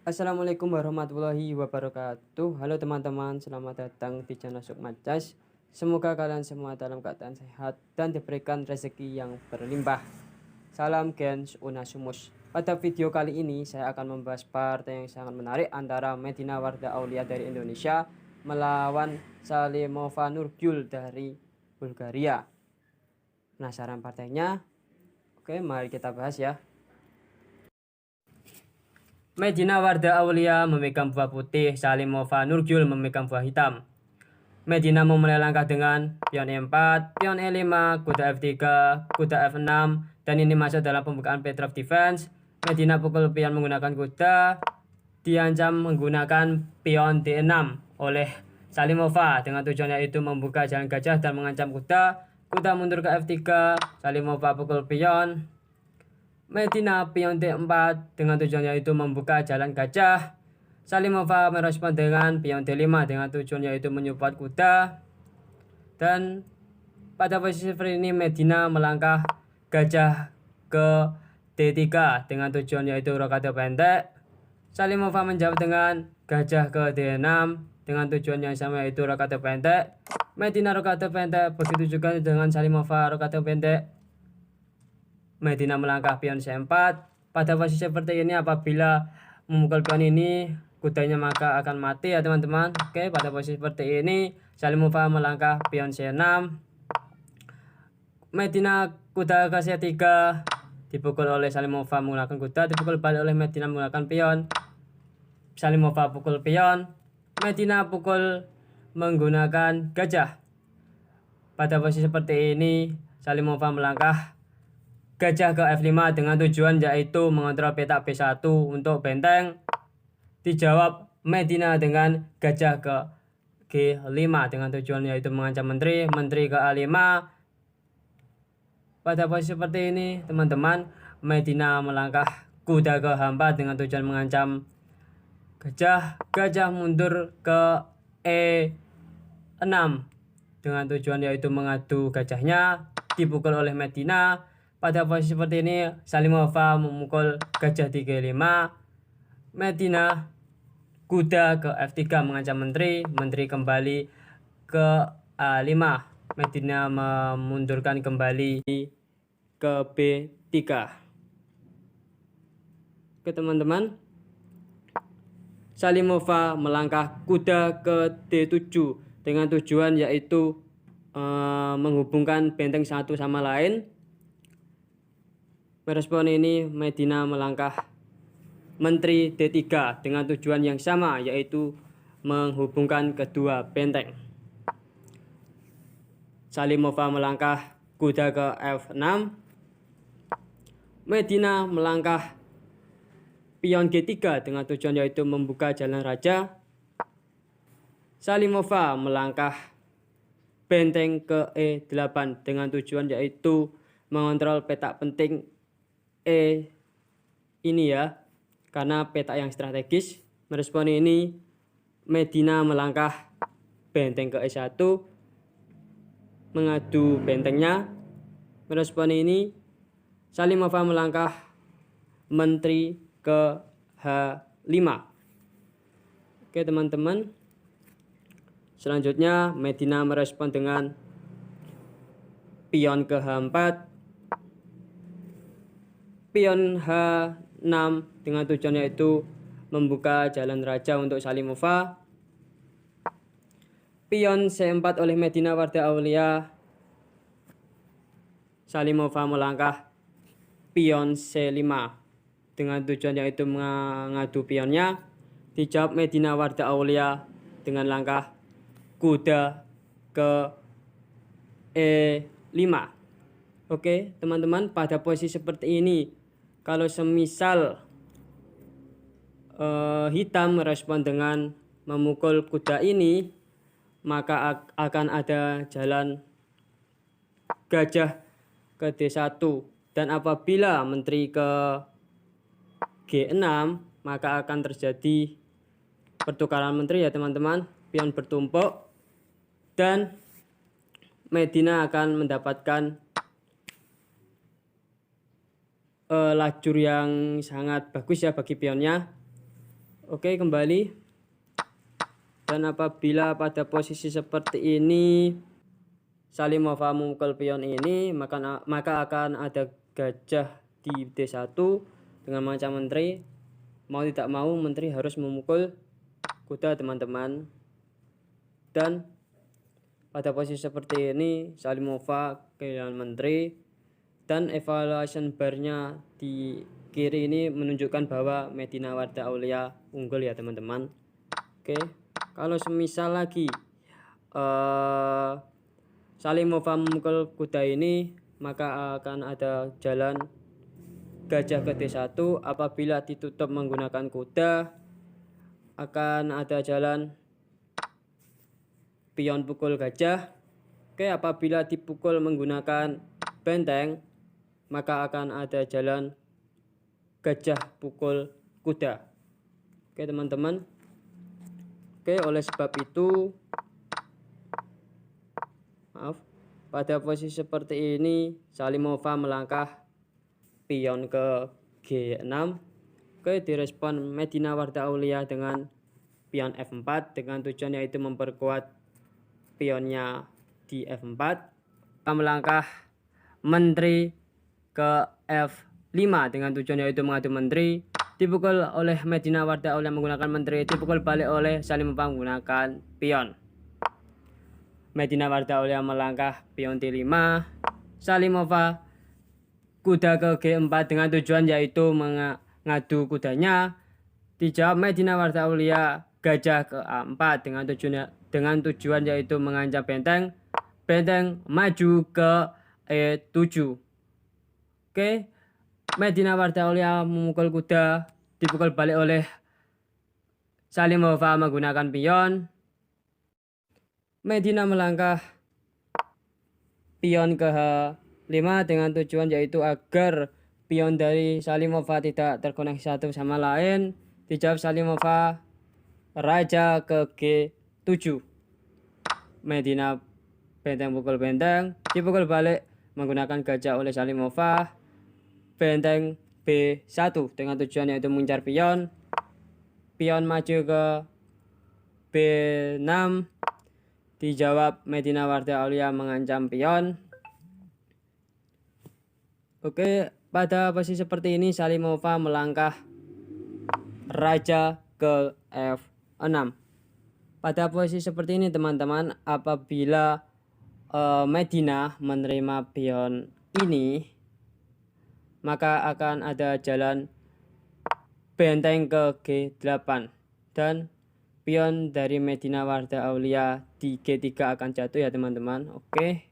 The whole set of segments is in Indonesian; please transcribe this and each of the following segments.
Assalamualaikum warahmatullahi wabarakatuh. Halo teman-teman, selamat datang di channel Sukma Cas. Semoga kalian semua dalam keadaan sehat dan diberikan rezeki yang berlimpah. Salam Gens Unasumus. Pada video kali ini saya akan membahas partai yang sangat menarik antara Medina Warda Aulia dari Indonesia melawan Salimova Nurgül dari Bulgaria. Penasaran partainya? Oke, mari kita bahas ya. Medina Warda Aulia memegang buah putih, Salimova Nurgül memegang buah hitam. Medina memulai langkah dengan pion E4, pion E5, kuda F3, kuda F6, dan ini masuk dalam pembukaan Petrov defense. Medina pukul pion menggunakan kuda, diancam menggunakan pion D6 oleh Salimova dengan tujuan yaitu membuka jalan gajah dan mengancam kuda. Kuda mundur ke F3, Salimova pukul pion. Medina pion D4 dengan tujuan yaitu membuka jalan gajah. Salimova merespon dengan pion D5 dengan tujuan yaitu menyupport kuda. Dan pada posisi seperti ini Medina melangkah gajah ke D3 dengan tujuan yaitu rokade pendek. Salimova menjawab dengan gajah ke D6 dengan tujuan yang sama yaitu rokade pendek. Medina rokade pendek, begitu juga dengan Salimova rokade pendek. Medina melangkah pion C4. Pada posisi seperti ini apabila memukul pion ini kudanya maka akan mati ya teman-teman. Oke, pada posisi seperti ini Salimova melangkah pion C6. Medina kuda ke C3 dipukul oleh Salimova menggunakan kuda, dipukul balik oleh Medina menggunakan pion. Salimova pukul pion, Medina pukul menggunakan gajah. Pada posisi seperti ini Salimova melangkah gajah ke F5 dengan tujuan yaitu mengontrol petak B1 untuk benteng. Dijawab Medina dengan gajah ke G5 dengan tujuan yaitu mengancam menteri ke A5. Pada posisi seperti ini teman-teman, Medina melangkah kuda ke H4 dengan tujuan mengancam gajah mundur ke E6 dengan tujuan yaitu mengadu gajahnya, dipukul oleh Medina. Pada posisi seperti ini Salimova memukul gajah di G5. Medina kuda ke F3 mengancam menteri kembali ke A5. Medina memundurkan kembali ke B3. Oke teman-teman, Salimova melangkah kuda ke D7 dengan tujuan yaitu menghubungkan benteng satu sama lain. Merespon ini Medina melangkah menteri D3 dengan tujuan yang sama yaitu menghubungkan kedua benteng. Salimova melangkah kuda ke F6. Medina melangkah pion G3 dengan tujuan yaitu membuka jalan raja. Salimova melangkah benteng ke E8 dengan tujuan yaitu mengontrol petak penting E ini ya, karena petak yang strategis. Merespon ini Medina melangkah benteng ke E1 mengadu bentengnya. Merespon ini Salimova melangkah menteri ke H5. Oke teman-teman, selanjutnya Medina merespon dengan pion ke H4, pion H6 dengan tujuan yaitu membuka jalan raja untuk Salimova. Pion C4 oleh Medina Warda Aulia. Salimova melangkah pion C5 dengan tujuan yaitu mengadu pionnya. Dijawab Medina Warda Aulia dengan langkah kuda ke E5. Oke teman-teman, pada posisi seperti ini kalau semisal hitam merespon dengan memukul kuda ini, maka akan ada jalan gajah ke D1. Dan apabila menteri ke G6, maka akan terjadi pertukaran menteri ya teman-teman. Pion bertumpuk dan Medina akan mendapatkan lajur yang sangat bagus ya bagi pionnya. Oke, kembali. Dan apabila pada posisi seperti ini Salimova memukul pion ini, maka akan ada gajah di D1 dengan mengancam menteri. Mau tidak mau menteri harus memukul kuda, teman-teman. Dan pada posisi seperti ini Salimova kehilangan menteri, dan evaluation bar-nya di kiri ini menunjukkan bahwa Medina Warda Aulia unggul ya teman-teman. Oke, kalau semisal lagi Salimova memukul kuda ini, maka akan ada jalan gajah ke D1. Apabila ditutup menggunakan kuda, akan ada jalan pion pukul gajah. Oke, apabila dipukul menggunakan benteng, maka akan ada jalan gajah pukul kuda. Oke teman-teman. Oke, oleh sebab itu pada posisi seperti ini Salimova melangkah pion ke G6. Oke, direspon Medina Warda Aulia dengan pion F4 dengan tujuan yaitu memperkuat pionnya di F4. Melangkah menteri ke F5 dengan tujuan yaitu mengadu menteri. Dipukul oleh Medina Warda Aulia menggunakan menteri, dipukul balik oleh Salimova menggunakan pion. Medina Warda Aulia melangkah pion D5. Salimova kuda ke G4 dengan tujuan yaitu mengadu kudanya. Dijawab Medina Warda Aulia gajah ke A4 dengan tujuan yaitu mengancam benteng. Benteng maju ke E7. Oke, Medina Warda Aulia memukul kuda, dipukul balik oleh Salimova menggunakan pion. Medina melangkah pion ke H5 dengan tujuan yaitu agar pion dari Salimova tidak terkoneksi satu sama lain. Dijawab Salimova raja ke G7. Medina benteng pukul benteng, dipukul balik menggunakan gajah oleh Salimova. Benteng B1 dengan tujuan yaitu mengincar pion. Pion maju ke B6. Dijawab Medina Warda Aulia mengancam pion. Oke, pada posisi seperti ini Salimova melangkah raja ke F6. Pada posisi seperti ini teman-teman, apabila Medina menerima pion ini, maka akan ada jalan benteng ke G8 dan pion dari Medina Warda Aulia di G3 akan jatuh ya teman-teman. Oke.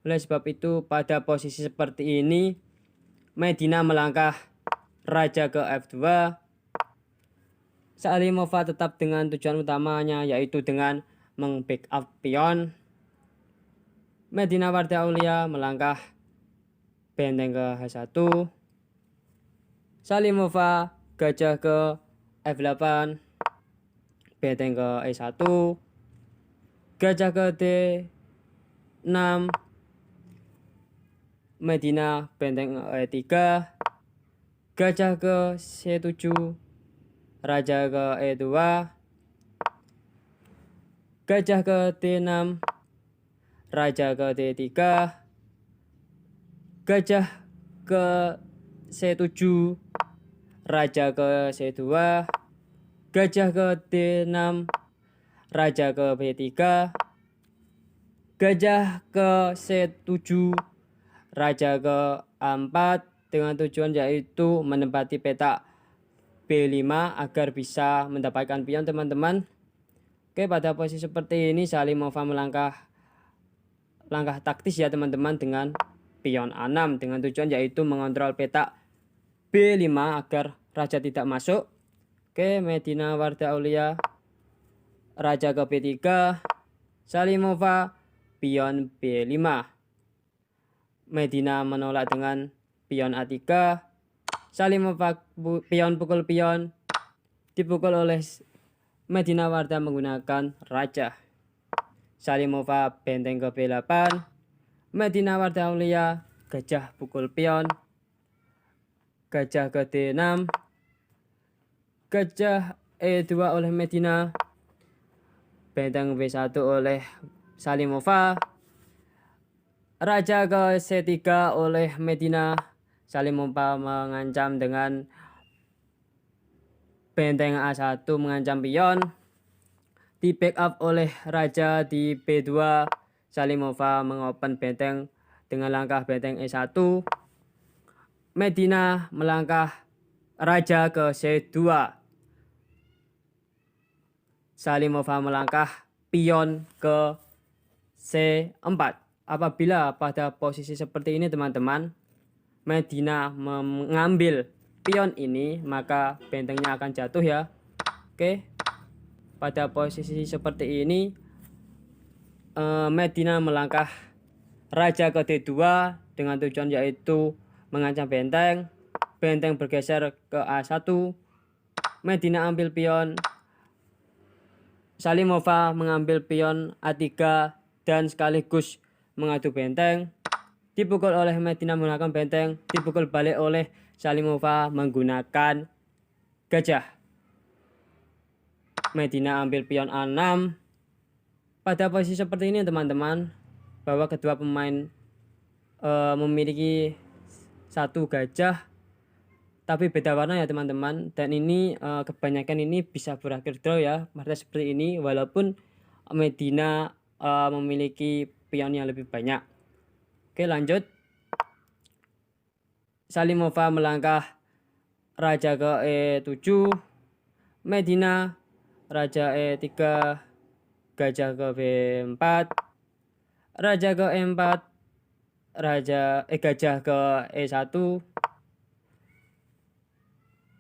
Oleh sebab itu pada posisi seperti ini Medina melangkah raja ke F2. Salimova tetap dengan tujuan utamanya yaitu dengan meng-backup pion. Medina Warda Aulia melangkah benteng ke H1. Salimova gajah ke F8. Benteng ke E1. Gajah ke D6. Medina benteng E3. Gajah ke C7. Raja ke E2. Gajah ke D6. Raja ke D3. Gajah ke C7. Raja ke C2. Gajah ke D6. Raja ke B3. Gajah ke C7. Raja ke A4 dengan tujuan yaitu menempati petak B5 agar bisa mendapatkan pion teman-teman. Oke, pada posisi seperti ini Salimova melangkah taktis ya teman-teman dengan pion A6 dengan tujuan yaitu mengontrol petak B5 agar raja tidak masuk. Oke, Medina Warda Aulia raja ke B3. Salimova pion B5. Medina menolak dengan pion A3. Salimova pion pukul pion, dipukul oleh Medina Warda menggunakan raja. Salimova benteng ke B8. Medina Warda Aulia gajah pukul pion. Gajah ke D6. Gajah E2 oleh Medina. Benteng B1 oleh Salimova. Raja ke C3 oleh Medina. Salimova mengancam dengan benteng A1 mengancam pion. Di backup oleh raja di B2. Salimova mengopen benteng dengan langkah benteng E1. Medina melangkah raja ke C2. Salimova melangkah pion ke C4. Apabila pada posisi seperti ini teman-teman, Medina mengambil pion ini, maka bentengnya akan jatuh ya. Oke. Pada posisi seperti ini, Medina melangkah raja ke D2 dengan tujuan yaitu mengancam benteng. Benteng bergeser ke A1. Medina ambil pion. Salimova mengambil pion A3 dan sekaligus mengadu benteng. Dipukul oleh Medina menggunakan benteng. Dipukul balik oleh Salimova menggunakan gajah. Medina ambil pion A6. Pada posisi seperti ini teman-teman, bahwa kedua pemain memiliki satu gajah tapi beda warna ya teman-teman, dan ini kebanyakan ini bisa berakhir draw ya pada seperti ini, walaupun Medina memiliki pion yang lebih banyak. Oke, lanjut. Salimova melangkah raja ke E7. Medina raja E3, gajah ke B4, raja ke E4, gajah ke E1.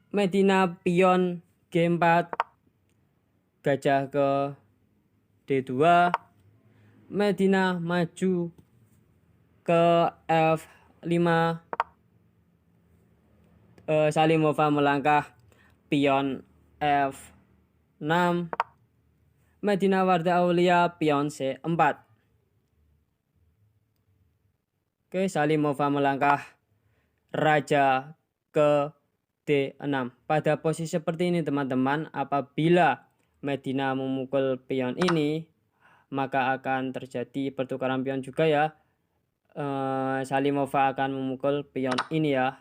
Medina pion G4, gajah ke D2. Medina maju ke F5. Salimova melangkah pion F6. Medina Wardah Aulia pion C4. Oke, Salimova melangkah raja ke D6. Pada posisi seperti ini teman-teman, apabila Medina memukul pion ini, maka akan terjadi pertukaran pion juga ya. Salimova akan memukul pion ini ya.